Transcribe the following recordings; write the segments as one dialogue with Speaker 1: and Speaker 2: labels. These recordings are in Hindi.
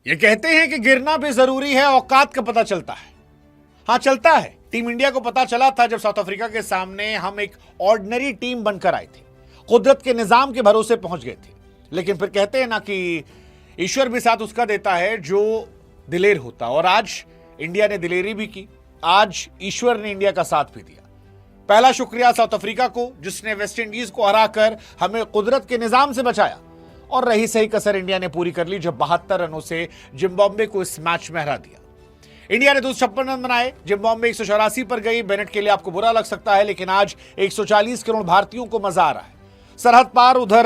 Speaker 1: ये कहते हैं कि गिरना भी जरूरी है, औकात का पता चलता है। हाँ, चलता है। टीम इंडिया को पता चला था जब साउथ अफ्रीका के सामने हम एक ऑर्डिनरी टीम बनकर आए थे, कुदरत के निजाम के भरोसे पहुंच गए थे। लेकिन फिर कहते हैं ना कि ईश्वर भी साथ उसका देता है जो दिलेर होता, और आज इंडिया ने दिलेरी भी की, आज ईश्वर ने इंडिया का साथ भी दिया। पहला शुक्रिया साउथ अफ्रीका को, जिसने वेस्ट इंडीज को हराकर हमें कुदरत के निजाम से बचाया, और रही सही कसर इंडिया ने पूरी कर ली जब 72 रनों से जिम्बाब्वे को इस मैच में हरा दिया। इंडिया ने 256 रन बनाए, जिम्बाब्वे 184 पर गई। बेनेट के लिए आपको बुरा लग सकता है, लेकिन आज 140 करोड़ भारतीयों को मजा आ रहा है। सरहद पार उधर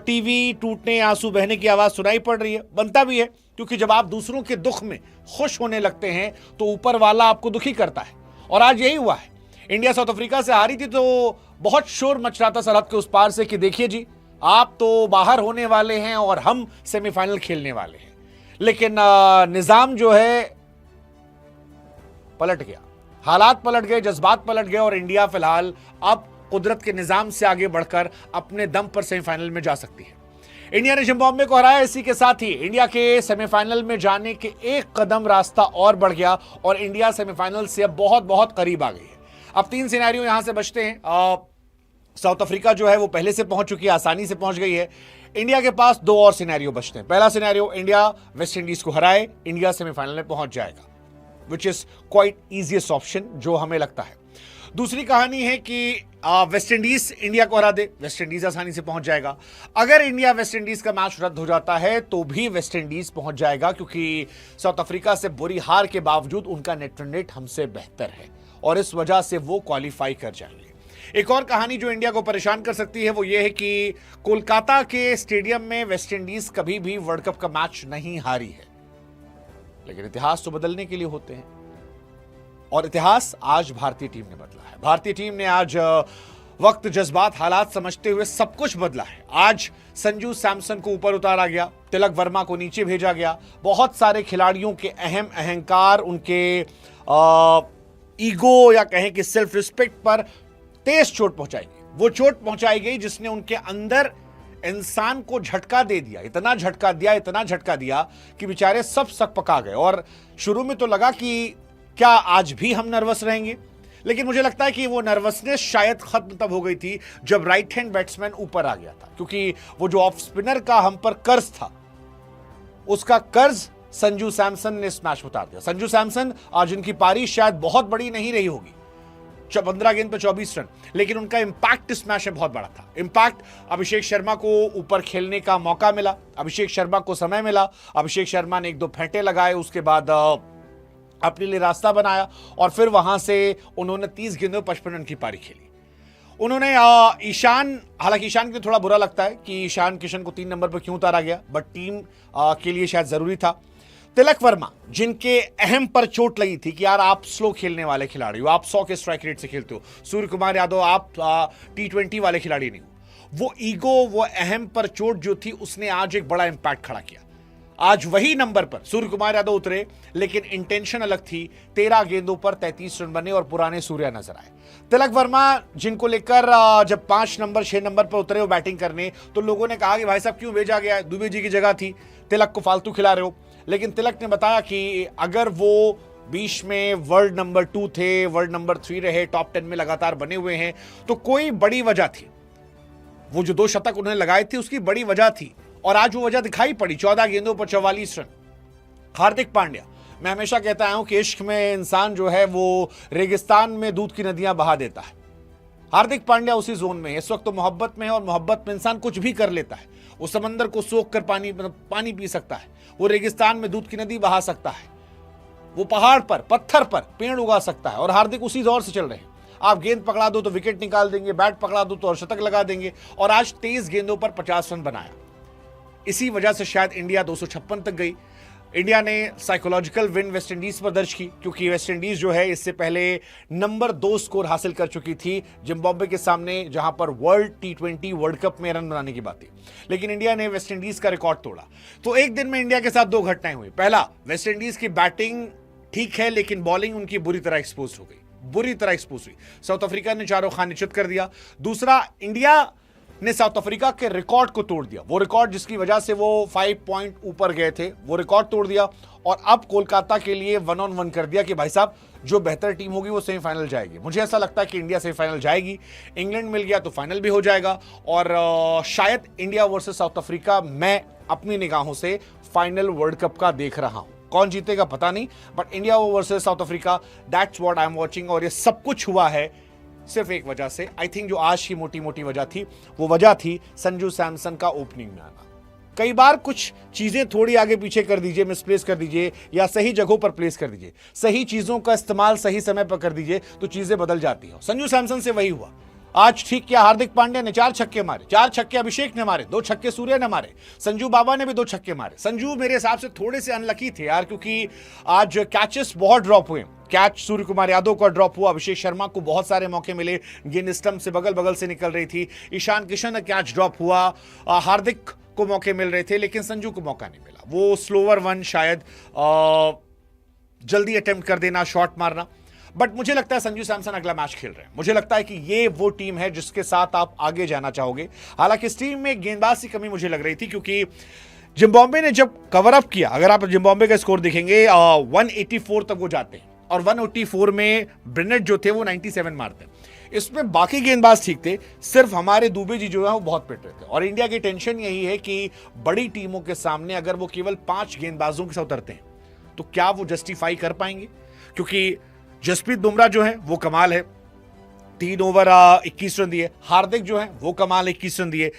Speaker 1: टीवी टूटने, आंसू बहने की आवाज सुनाई पड़ रही है। बनता भी है, क्योंकि जब आप दूसरों के दुख में खुश होने लगते हैं तो ऊपर वाला आपको दुखी करता है, और आज यही हुआ है। इंडिया साउथ अफ्रीका से हारी थी तो बहुत शोर मच रहा था सरहद के उस पार से कि देखिए जी, आप तो बाहर होने वाले हैं और हम सेमीफाइनल खेलने वाले हैं। लेकिन निजाम जो है पलट गया, हालात पलट गए, जज्बात पलट गए, और इंडिया फिलहाल अब कुदरत के निजाम से आगे बढ़कर अपने दम पर सेमीफाइनल में जा सकती है। इंडिया ने जिम्बाब्वे को हराया, इसी के साथ ही इंडिया के सेमीफाइनल में जाने के एक कदम रास्ता और बढ़ गया, और इंडिया सेमीफाइनल से अब बहुत बहुत करीब आ गई है। अब 3 सिनेरियो यहां से बचते हैं। साउथ अफ्रीका जो है वो पहले से पहुंच चुकी है, आसानी से पहुंच गई है। इंडिया के पास 2 और सिनेरियो बचते हैं। पहला सिनेरियो, इंडिया वेस्ट इंडीज को हराए, इंडिया सेमीफाइनल में पहुंच जाएगा, which is quite easiest option जो हमें लगता है। दूसरी कहानी है कि वेस्ट इंडीज इंडिया को हरा दे, वेस्ट इंडीज आसानी से पहुंच जाएगा। अगर इंडिया वेस्ट इंडीज का मैच रद्द हो जाता है तो भी वेस्ट इंडीज पहुंच जाएगा, क्योंकि साउथ अफ्रीका से बुरी हार के बावजूद उनका नेट रन रेट हमसे बेहतर है, और इस वजह से वो क्वालिफाई कर जाएंगे। एक और कहानी जो इंडिया को परेशान कर सकती है वो ये है कि कोलकाता के स्टेडियम में वेस्ट इंडीज कभी भी वर्ल्ड कप का मैच नहीं हारी है। लेकिन इतिहास तो बदलने के लिए होते हैं, और इतिहास आज भारतीय टीम ने बदला है। भारतीय टीम ने आज वक्त, जज्बात, हालात समझते हुए सब कुछ बदला है। आज संजू सैमसन को ऊपर उतारा गया, तिलक वर्मा को नीचे भेजा गया। बहुत सारे खिलाड़ियों के अहम अहंकार, उनके ईगो या कहें कि सेल्फ रिस्पेक्ट पर तेज चोट पहुंचाई गई। वो चोट पहुंचाई गई जिसने उनके अंदर इंसान को झटका दे दिया, इतना झटका दिया कि बेचारे सब सक पका गए। और शुरू में तो लगा कि क्या आज भी हम नर्वस रहेंगे, लेकिन मुझे लगता है कि वो नर्वसनेस शायद खत्म तब हो गई थी जब राइट हैंड बैट्समैन ऊपर आ गया था, क्योंकि वो जो ऑफ स्पिनर का हम पर कर्ज था, उसका कर्ज संजू सैमसन ने स्मैश उतार दिया। संजू सैमसन आज उनकी पारी शायद बहुत बड़ी नहीं रही होगी, 15 गेंद पर 24 रन, लेकिन उनका इंपैक्ट स्मैश में बहुत बड़ा था। इंपैक्ट, अभिषेक शर्मा को ऊपर खेलने का मौका मिला, अभिषेक शर्मा को समय मिला, अभिषेक शर्मा ने 1-2 फेंटे लगाए, उसके बाद अपने लिए रास्ता बनाया, और फिर वहां से उन्होंने 30 गेंदों 55 रन की पारी खेली। उन्होंने ईशान, हालांकि ईशान के लिए थोड़ा बुरा लगता है कि ईशान किशन को 3 नंबर पर क्यों उतारा गया, बट टीम के लिए शायद जरूरी था। तिलक वर्मा, जिनके अहम पर चोट लगी थी कि यार आप स्लो खेलने वाले खिलाड़ी हो, आप 100 के स्ट्राइक रेट से खेलते हो। सूर्य कुमार यादव, आप T20 वाले खिलाड़ी नहीं हो। वो ईगो, वो अहम पर चोट जो थी, उसने आज एक बड़ा इंपैक्ट खड़ा किया। आज वही नंबर पर सूर्य कुमार यादव उतरे, लेकिन इंटेंशन अलग थी। 13 गेंदों पर 33 रन बने और पुराने सूर्या नजर आए। तिलक वर्मा, जिनको लेकर जब 5 नंबर 6 नंबर पर उतरे वो बैटिंग करने, तो लोगों ने कहा कि भाई साहब क्यों भेजा गया, दुबे जी की जगह थी, तिलक को फालतू खिला रहे हो। लेकिन तिलक ने बताया कि अगर वो बीच में वर्ल्ड नंबर 2 थे, वर्ल्ड नंबर 3 रहे, टॉप 10 में लगातार बने हुए हैं, तो कोई बड़ी वजह थी। वो जो 2 शतक उन्होंने लगाए थे उसकी बड़ी वजह थी, और आज वो वजह दिखाई पड़ी। 14 गेंदों पर 44 रन। हार्दिक पांड्या, मैं हमेशा कहता आया हूं कि इश्क में इंसान जो है वो रेगिस्तान में दूध की नदियां बहा देता है। हार्दिक पांड्या उसी जोन में है इस वक्त। तो मोहब्बत में है, और मोहब्बत में इंसान कुछ भी कर लेता है। वो समंदर को सोख कर पानी पी सकता है, वो रेगिस्तान में दूध की नदी बहा सकता है, वो पहाड़ पर, पत्थर पर पेड़ उगा सकता है, और हार्दिक उसी दौर से चल रहे हैं। आप गेंद पकड़ा दो तो विकेट निकाल देंगे, बैट पकड़ा दो तो शतक लगा देंगे, और आज 23 गेंदों पर 50 रन बनाया। इसी वजह से शायद इंडिया 256 तक गई। इंडिया ने साइकोलॉजिकल विन वेस्ट इंडीज पर दर्ज की, क्योंकि वेस्ट इंडीज जो है इससे पहले नंबर 2 स्कोर हासिल कर चुकी थी जिम्बाब्वे के सामने, जहां पर वर्ल्ड T20 वर्ल्ड कप में रन बनाने की बात थी। लेकिन इंडिया ने वेस्ट इंडीज का रिकॉर्ड तोड़ा। तो एक दिन में इंडिया के साथ 2 घटनाएं हुई। पहला, वेस्ट इंडीज की बैटिंग ठीक है, लेकिन बॉलिंग उनकी बुरी तरह एक्सपोज हो गई, बुरी तरह एक्सपोज हुई। साउथ अफ्रीका ने चारों खाने चित कर दिया। दूसरा, इंडिया ने साउथ अफ्रीका के रिकॉर्ड को तोड़ दिया। वो रिकॉर्ड जिसकी वजह से वो 5 पॉइंट ऊपर गए थे, वो रिकॉर्ड तोड़ दिया और अब कोलकाता के लिए 1-on-1 कर दिया कि भाई साहब जो बेहतर टीम होगी वो सेमीफाइनल जाएगी। मुझे ऐसा लगता है कि इंडिया सेमीफाइनल जाएगी, इंग्लैंड मिल गया तो फाइनल भी हो जाएगा और शायद इंडिया वर्सेस साउथ अफ्रीका मैं अपनी निगाहों से फाइनल वर्ल्ड कप का देख रहा हूं। कौन जीतेगा पता नहीं, but India versus south Africa, that's what I am watching. और ये सब कुछ हुआ है सिर्फ एक वजह से, आई थिंक जो आज की मोटी मोटी वजह थी वो वजह थी संजू सैमसन का ओपनिंग में आना। कई बार कुछ चीजें थोड़ी आगे पीछे कर दीजिए, मिसप्लेस कर दीजिए या सही जगहों पर प्लेस कर दीजिए, सही चीजों का इस्तेमाल सही समय पर कर दीजिए तो चीजें बदल जाती हैं। संजू सैमसन से वही हुआ। आज ठीक किया, हार्दिक पांड्या ने 4 छक्के मारे, 4 छक्के अभिषेक ने मारे, 2 छक्के सूर्य ने मारे, संजू बाबा ने भी 2 छक्के मारे। संजू मेरे हिसाब से थोड़े से अनलकी थे यार, क्योंकि आज कैचेस बहुत ड्रॉप हुए। कैच सूर्य कुमार यादव का ड्रॉप हुआ, अभिषेक शर्मा को बहुत सारे मौके मिले, गेंद स्टंप से बगल बगल से निकल रही थी, ईशान किशन का कैच ड्रॉप हुआ, हार्दिक को मौके मिल रहे थे लेकिन संजू को मौका नहीं मिला। वो स्लोअर वन शायद जल्दी अटेम्प्ट कर देना, शॉट मारना। बट मुझे लगता है संजू सैमसन अगला मैच खेल रहे हैं। मुझे लगता है कि ये वो टीम है जिसके साथ आप आगे जाना चाहोगे। हालांकि इस टीम में गेंदबाज की कमी मुझे लग रही थी, क्योंकि जिम्बाब्वे ने जब कवर अप किया, अगर आप जिम्बाब्वे का स्कोर देखेंगे 184 तक वो जाते हैं और 184 में ब्रेनेट जो थे वो 97 मारते हैं। इसमें बाकी गेंदबाज ठीक थे, सिर्फ हमारे दुबे जी जो है वो बहुत पिट रहे थे। और इंडिया की टेंशन यही है कि बड़ी टीमों के सामने अगर वो केवल 5 गेंदबाजों के साथ उतरते हैं तो क्या वो जस्टिफाई कर पाएंगे, क्योंकि जसप्रीत बुमराह जो है वो कमाल है, 3 ओवर 21 रन दिए। हार्दिक जो है वो कमाल 21 रन दिए।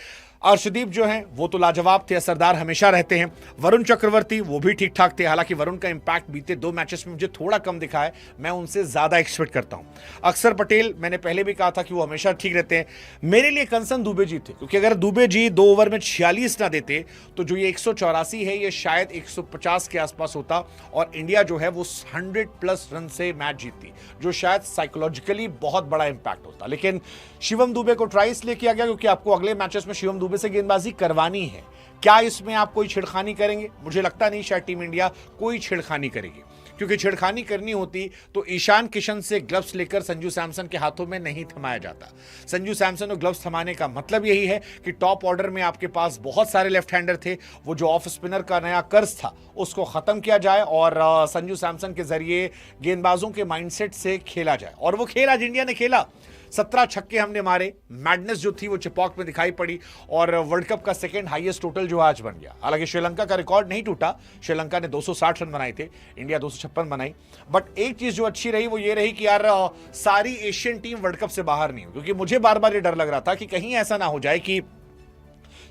Speaker 1: अर्शदीप जो है वो तो लाजवाब थे, असरदार हमेशा रहते हैं। वरुण चक्रवर्ती वो भी ठीक ठाक थे, हालांकि वरुण का इंपैक्ट बीते 2 मैचेस में मुझे थोड़ा कम दिखा है, मैं उनसे ज्यादा एक्सपेक्ट करता हूं। अक्षर पटेल मैंने पहले भी कहा था कि वो हमेशा ठीक रहते हैं। मेरे लिए कंसर्न दुबे जी थे, क्योंकि अगर दुबे जी 2 ओवर में 46 ना देते तो जो ये 184 है ये शायद 150 के आसपास होता और इंडिया जो है वो 100+ रन से मैच जीतती, जो शायद साइकोलॉजिकली बहुत बड़ा इंपैक्ट होता। लेकिन शिवम दुबे को ट्राई इसलिए किया गया क्योंकि आपको अगले मैचेस में शिवम दुबे से गेंदबाजी करवानी है। क्या इसमें आप कोई छेड़खानी करेंगे? मुझे लगता नहीं शायद टीम इंडिया कोई छेड़खानी करेगी, क्योंकि छेड़खानी करनी होती तो ईशान किशन से ग्लव्स लेकर संजू सैमसन के हाथों में नहीं थमाया जाता। संजू सैमसन को ग्लव्स थमाने का मतलब यही है कि टॉप ऑर्डर में आपके पास बहुत सारे लेफ्ट हैंडर थे, वो जो ऑफ स्पिनर का नया कर्ज था उसको खत्म किया जाए और संजू सैमसन के जरिए गेंदबाजों के माइंडसेट से खेला जाए। और वो खेल आज इंडिया ने खेला। 17 छक्के हमने मारे, मैडनेस जो थी वो चिपॉक में दिखाई पड़ी और वर्ल्ड कप का सेकंड हाईएस्ट टोटल जो आज बन गया। हालांकि श्रीलंका का रिकॉर्ड नहीं टूटा, श्रीलंका ने 260 रन बनाए थे, इंडिया 256 बनाई। बट एक चीज जो अच्छी रही वो ये रही कि यार सारी एशियन टीम वर्ल्ड कप से बाहर नहीं हुई, क्योंकि मुझे बार बार ये डर लग रहा था कि कहीं ऐसा ना हो जाए कि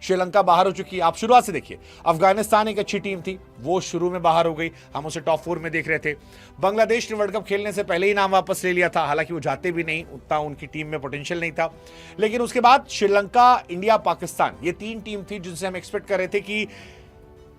Speaker 1: श्रीलंका बाहर हो चुकी है। आप शुरुआत से देखिए, अफगानिस्तान एक अच्छी टीम थी, वो शुरू में बाहर हो गई, हम उसे टॉप 4 में देख रहे थे। बांग्लादेश ने वर्ल्ड कप खेलने से पहले ही नाम वापस ले लिया था, हालांकि वो जाते भी नहीं, उतना उनकी टीम में पोटेंशियल नहीं था। लेकिन उसके बाद श्रीलंका, इंडिया, पाकिस्तान, ये 3 टीम थी जिनसे हम एक्सपेक्ट कर रहे थे कि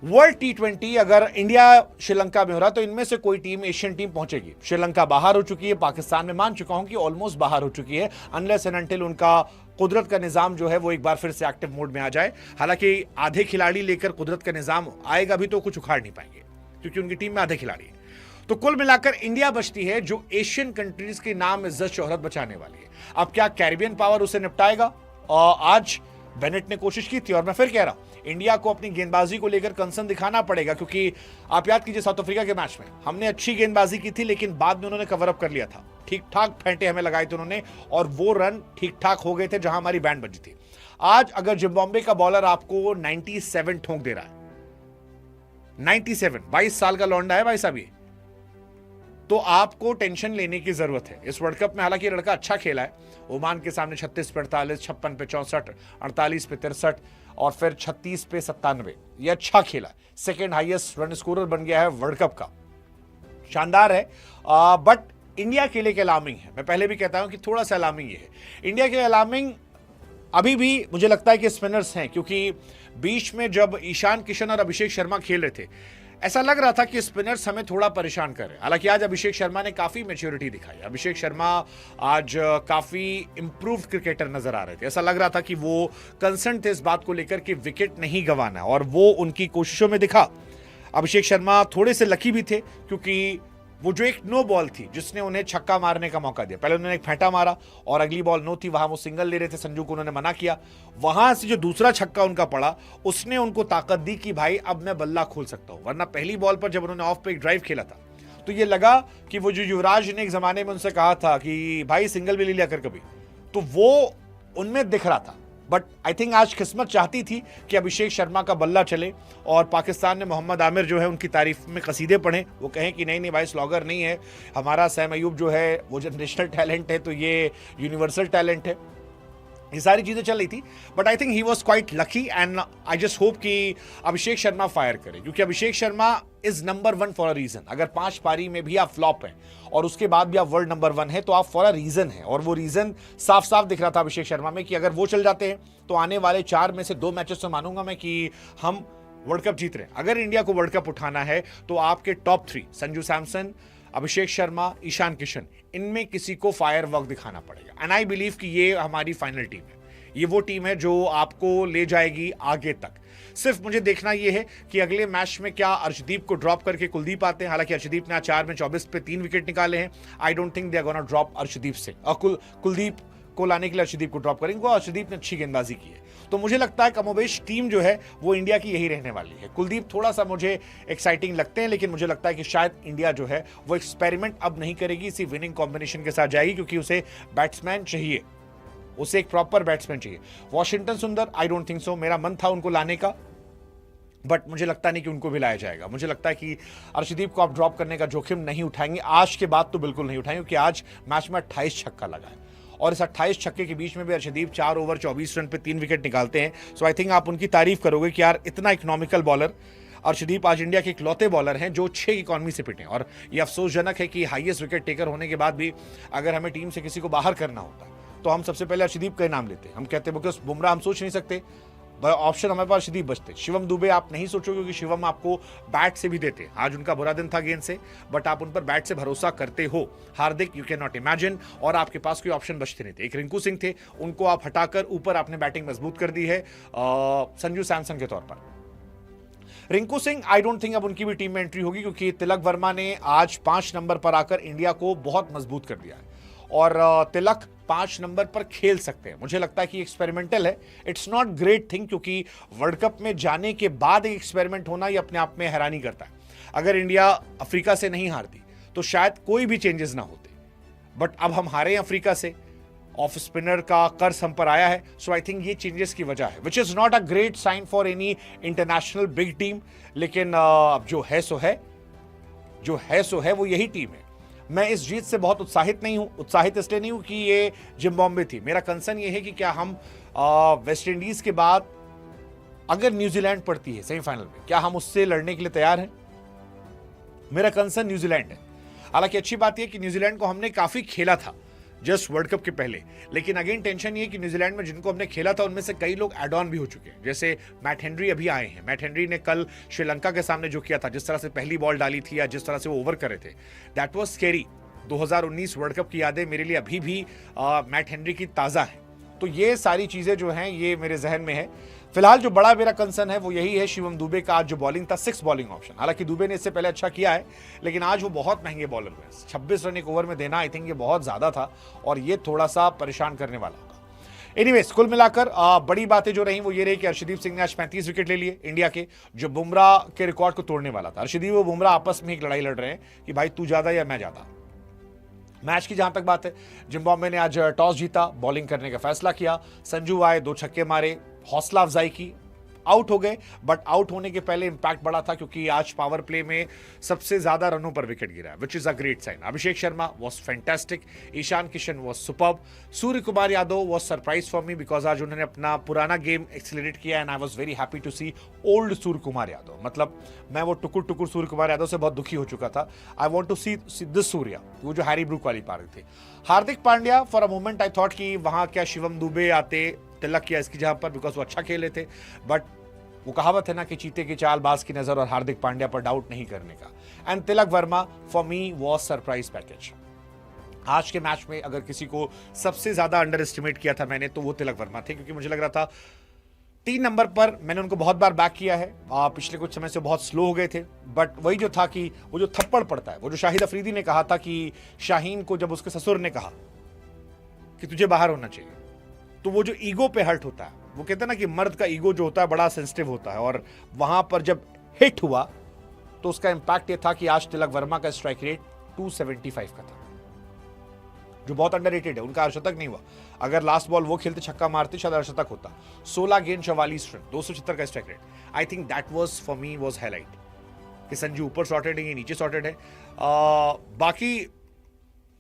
Speaker 1: वर्ल्ड T20 अगर इंडिया श्रीलंका में हो रहा तो इनमें से कोई टीम, एशियन टीम पहुंचेगी। श्रीलंका बाहर हो चुकी है, पाकिस्तान में मान चुका हूं कि ऑलमोस्ट बाहर हो चुकी है, अनलेस एंड अनटिल उनका कुदरत का निजाम जो है वो एक बार फिर से एक्टिव मोड में आ जाए। हालांकि आधे खिलाड़ी लेकर कुदरत का निजाम आएगा भी तो कुछ उखाड़ नहीं पाएंगे, क्योंकि उनकी टीम में आधे खिलाड़ी है। तो कुल मिलाकर इंडिया बचती है जो एशियन कंट्रीज के नाम, इज्जत, शोहरत बचाने वाली है। अब क्या कैरिबियन पावर उसे निपटाएगा? आज बेनेट ने कोशिश की थी और मैं फिर कह रहा हूं इंडिया को अपनी गेंदबाजी को लेकर कंसर्न दिखाना पड़ेगा, क्योंकि आप याद कीजिए साउथ अफ्रीका के मैच में हमने अच्छी गेंदबाजी की थी लेकिन बाद में उन्होंने कवर अप कर लिया था, ठीक ठाक फेंटे हमें लगाए थे उन्होंने और वो रन ठीक ठाक हो गए थे जहां हमारी बैंड बजी थी। आज अगर जिम्बाब्वे का बॉलर आपको 97 ठोंक दे रहा है, 97, 22 साल का लौंडा है भाई साहब ये, तो आपको टेंशन लेने की जरूरत है। इस वर्ल्ड कप में हालांकि ये लड़का अच्छा खेला है, ओमान के सामने 36 पे 48, 56 पे 64, 48 पे 63 और फिर 36 पे 97, ये अच्छा खेला, सेकेंड हाईएस्ट रन स्कोरर बन गया है वर्ल्ड कप का, शानदार है। बट इंडिया के लिए अलार्मिंग है, मैं पहले भी कहता हूं कि थोड़ा सा अलार्मिंग ये है। इंडिया के अलार्मिंग अभी भी मुझे लगता है कि स्पिनर्स हैं, क्योंकि बीच में जब ईशान किशन और अभिषेक शर्मा खेल रहे थे ऐसा लग रहा था कि स्पिनर्स हमें थोड़ा परेशान कर रहे हैं। हालांकि आज अभिषेक शर्मा ने काफी मैच्योरिटी दिखाई, अभिषेक शर्मा आज काफी इंप्रूव्ड क्रिकेटर नजर आ रहे थे, ऐसा लग रहा था कि वो कंसर्न थे इस बात को लेकर कि विकेट नहीं गंवाना और वो उनकी कोशिशों में दिखा। अभिषेक शर्मा थोड़े से लकी भी थे क्योंकि वो जो एक नो बॉल थी जिसने उन्हें छक्का मारने का मौका दिया, पहले उन्होंने एक फेंटा मारा और अगली बॉल नो थी, वहां वो सिंगल ले रहे थे, संजू को उन्होंने मना किया, वहां से जो दूसरा छक्का उनका पड़ा उसने उनको ताकत दी कि भाई अब मैं बल्ला खोल सकता हूं। वरना पहली बॉल पर जब उन्होंने ऑफ पे एक ड्राइव खेला था तो ये लगा कि वो जो युवराज ने एक जमाने में उनसे कहा था कि भाई सिंगल भी ले लिया कर कभी, तो वो उनमें दिख रहा था। बट आई थिंक आज किस्मत चाहती थी कि अभिषेक शर्मा का बल्ला चले और पाकिस्तान ने मोहम्मद आमिर जो है उनकी तारीफ में कसीदे पढ़े, वो कहें कि नहीं नहीं भाई स्लॉगर नहीं है, हमारा सैम अयूब जो है वो जनरेशनल टैलेंट है, तो ये यूनिवर्सल टैलेंट है। ये सारी चीजें चल रही थी, but I think he was quite lucky and I just hope कि अभिषेक शर्मा फायर करे, क्योंकि Abhishek Sharma is number 1 for a reason. अगर 5 पारी में भी आप फ्लॉप हैं और उसके बाद भी आप वर्ल्ड नंबर 1 है तो आप फॉर अ रीजन है, और वो रीजन साफ साफ दिख रहा था अभिषेक शर्मा में कि अगर वो चल जाते हैं तो आने वाले 4 में से 2 मैचेस तो मानूंगा मैं कि हम वर्ल्ड कप जीत रहे हैं। अगर इंडिया को वर्ल्ड कप उठाना है तो आपके टॉप 3 संजू सैमसन, अभिषेक शर्मा, ईशान किशन, इनमें किसी को फायर वर्क दिखाना पड़ेगा। एंड आई बिलीव कि ये हमारी फाइनल टीम है, ये वो टीम है जो आपको ले जाएगी आगे तक। सिर्फ मुझे देखना ये है कि अगले मैच में क्या अर्शदीप को ड्रॉप करके कुलदीप आते हैं। हालांकि अर्शदीप ने 4 में 24 पे 3 विकेट निकाले हैं। I don't think they are gonna drop Arshdeep से, और कुलदीप को लाने के लिए अर्शदीप को ड्रॉप करेंगे। अर्शदीप ने अच्छी गेंदबाजी की है, तो मुझे लगता है कमोबेश टीम जो है वो इंडिया की यही रहने वाली है। कुलदीप थोड़ा सा मुझे एक्साइटिंग लगते हैं, लेकिन मुझे लगता है कि शायद इंडिया जो है वो एक्सपेरिमेंट अब नहीं करेगी, इसी विनिंग कॉम्बिनेशन के साथ जाएगी, क्योंकि उसे बैट्समैन चाहिए, उसे एक प्रॉपर बैट्समैन चाहिए। वॉशिंगटन सुंदर आई डोंट थिंक सो, मेरा मन था उनको लाने का, बट मुझे लगता नहीं कि उनको भी लाया जाएगा। मुझे लगता है कि अर्शदीप को आप ड्रॉप करने का जोखिम नहीं उठाएंगे, आज के बाद तो बिल्कुल नहीं उठाएंगे, क्योंकि आज मैच में 28 छक्का लगा है और इस 28 छक्के के बीच में भी अर्शदीप 4 ओवर 24 रन पे 3 विकेट निकालते हैं। सो आई थिंक आप उनकी तारीफ करोगे कि यार इतना इकोनॉमिकल बॉलर अर्शदीप आज इंडिया के इकलौते बॉलर हैं जो 6 इकॉनमी से पिटे। और ये अफसोसजनक है कि हाईएस्ट विकेट टेकर होने के बाद भी अगर हमें टीम से किसी को बाहर करना होता तो हम सबसे पहले अर्शदीप का नाम लेते। हम कहते बिकॉज बुमराह हम सोच नहीं सकते, ऑप्शन हमारे पास अर्शदीप बचते। शिवम दुबे आप नहीं सोचोगे क्योंकि शिवम आपको बैट से भी देते। आज उनका बुरा दिन था गेंद से, बट आप उन पर बैट से भरोसा करते हो। हार्दिक यू कैन नॉट इमेजिन, और आपके पास कोई ऑप्शन बचते नहीं थे। एक रिंकू सिंह थे, उनको आप हटाकर ऊपर आपने बैटिंग मजबूत कर दी है संजू सैमसन के तौर पर। रिंकू सिंह आई डोंट थिंक अब उनकी भी टीम में एंट्री होगी, क्योंकि तिलक वर्मा ने आज 5 नंबर पर आकर इंडिया को बहुत मजबूत कर दिया है और तिलक 5 नंबर पर खेल सकते हैं। मुझे लगता है कि एक्सपेरिमेंटल है, इट्स नॉट ग्रेट थिंग, क्योंकि वर्ल्ड कप में जाने के बाद एक एक्सपेरिमेंट होना ये अपने आप में हैरानी करता है। अगर इंडिया अफ्रीका से नहीं हारती तो शायद कोई भी चेंजेस ना होते, बट अब हम हारे हैं अफ्रीका से, ऑफ स्पिनर का कर्ज हम पर आया है। सो आई थिंक ये चेंजेस की वजह है, which is not a great sign for any international big team. लेकिन अब जो है सो है, जो है सो है वो यही टीम है। मैं इस जीत से बहुत उत्साहित नहीं हूं। उत्साहित इसलिए नहीं हूं कि ये जिम्बाब्वे थी। मेरा कंसर्न ये है कि क्या हम वेस्ट इंडीज के बाद अगर न्यूजीलैंड पड़ती है सेमीफाइनल में, क्या हम उससे लड़ने के लिए तैयार हैं? मेरा कंसर्न न्यूजीलैंड है। हालांकि अच्छी बात यह कि न्यूजीलैंड को हमने काफी खेला था जस्ट वर्ल्ड कप के पहले, लेकिन अगेन टेंशन ये कि न्यूजीलैंड में जिनको हमने खेला था उनमें से कई लोग एड ऑन भी हो चुके हैं। जैसे मैट हेनरी अभी आए हैं। मैट हेनरी ने कल श्रीलंका के सामने जो किया था, जिस तरह से पहली बॉल डाली थी या जिस तरह से वो ओवर करे थे, that was scary. 2019 world cup की यादें मेरे लिए अभी भी मैट हेनरी की ताज़ा है। तो ये सारी चीज़ें जो हैं ये मेरे जहन में है। फिलहाल जो बड़ा मेरा कंसर्न है वो यही है शिवम दुबे का आज जो बॉलिंग था, 6 बॉलिंग ऑप्शन। हालांकि दुबे ने इससे पहले अच्छा किया है, लेकिन आज वो बहुत महंगे बॉलर हुए। 26 रन एक ओवर में देना आई थिंक ये बहुत ज़्यादा था और ये थोड़ा सा परेशान करने वाला होगा। एनीवेज, कुल मिलाकर बड़ी बातें जो रही वो ये रही कि अर्शदीप सिंह ने आज 35 विकेट ले लिए इंडिया के, जो बुमराह के रिकॉर्ड को तोड़ने वाला था। अर्शदीप और बुमराह आपस में एक लड़ाई लड़ रहे हैं कि भाई तू ज़्यादा या मैं ज़्यादा। मैच की जहां तक बात है, जिम्बाब्वे ने आज टॉस जीता, बॉलिंग करने का फैसला किया। संजू आए, 2 छक्के मारे, हौसला अफजाई की, आउट हो गए। बट आउट होने के पहले इंपैक्ट बड़ा था क्योंकि आज पावर प्ले में सबसे ज्यादा रनों पर विकेट गिरा, which is a great sign. Abhishek Sharma was fantastic, Ishan Kishan was superb, Suryakumar Yadav was surprise for me because आज उन्होंने अपना पुराना गेम एक्सेलरेट किया and I was very happy to see old Suryakumar Yadav. मतलब मैं वो टुकुर टुकुर सूर्य कुमार यादव से बहुत दुखी हो चुका था। I want to see this Surya, वो जो हैरी ब्रूक वाली पारी थी। Hardik Pandya, for a moment I thought कि वहां क्या शिवम दुबे आते, तिलक किया इसकी जहां पर, बिकॉज वो अच्छा खेले थे। बट वो कहावत है ना कि चीते की चाल बाज की नजर, और हार्दिक पांड्या पर डाउट नहीं करने का। And Tilak Varma for me was surprise package. आज के मैच में अगर किसी को सबसे ज्यादा अंडर एस्टिमेट किया था मैंने, तो वो तिलक वर्मा थे, क्योंकि मुझे लग रहा था 3 नंबर पर मैंने उनको बहुत बार बैक किया है। पिछले कुछ समय से बहुत स्लो हो गए थे, बट वही जो था कि वो जो थप्पड़ पड़ता है, वो जो शाहिद अफरीदी ने कहा था कि शाहीन को जब उसके ससुर ने कहा कि तुझे बाहर होना चाहिए, तो वो जो ईगो पे हर्ट होता है, वो कहते हैं ना कि मर्द का ईगो जो होता है बड़ा सेंसिटिव होता है, और वहां पर जब हिट हुआ तो उसका इंपैक्ट ये था कि आज तिलक वर्मा का स्ट्राइक रेट 275 का था, जो बहुत अंडररेटेड है। उनका अर्धशतक नहीं हुआ, अगर लास्ट बॉल वो खेलते, छक्का मारते, शायद अर्धशतक होता। 16 गेंद 44 रन, 276 का strike rate. I think that was for me was highlight कि संजू ऊपर सॉर्टेड है, ये नीचे सॉर्टेड है। बाकी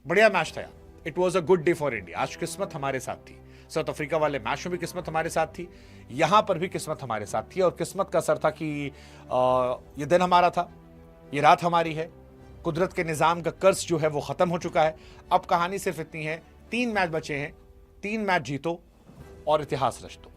Speaker 1: बढ़िया मैच था यार, it was a good day for India. आज किस्मत हमारे साथ थी, साउथ अफ्रीका वाले मैच में भी किस्मत हमारे साथ थी, यहां पर भी किस्मत हमारे साथ थी, और किस्मत का असर था कि ये दिन हमारा था, ये रात हमारी है, कुदरत के निजाम का कर्ज जो है वो खत्म हो चुका है। अब कहानी सिर्फ इतनी है, 3 मैच बचे हैं, 3 मैच जीतो और इतिहास रच दो।